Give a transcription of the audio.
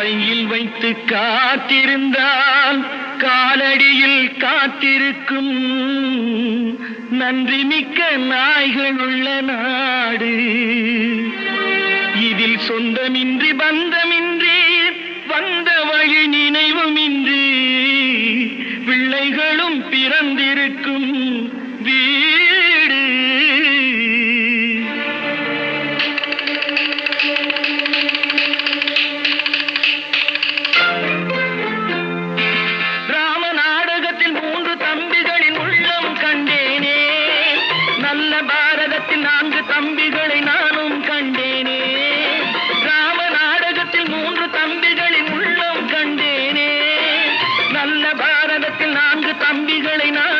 கையில் வைத்து காத்திருந்தால் காலடியில் காத்திருக்கும் நன்றி மிக்க நாய்கள் உள்ள நாடு. இதில் சொந்தமின்றி பந்தமின்றி வந்த வழி நினைவுமின்றி பிள்ளைகளும் பிறந்திருக்கும் வீடு. ராம நாடகத்தில் 3 தம்பிகளின் உள்ளம் கண்டேனே, நல்ல பாரதத்தில் 4 தம்பிகளை நானும் கண்டேனே. ராம நாடகத்தில் 3 தம்பிகளின் உள்ளம் கண்டேனே, நல்ல பாரதத்தில் 4 தம்பிகளை நான்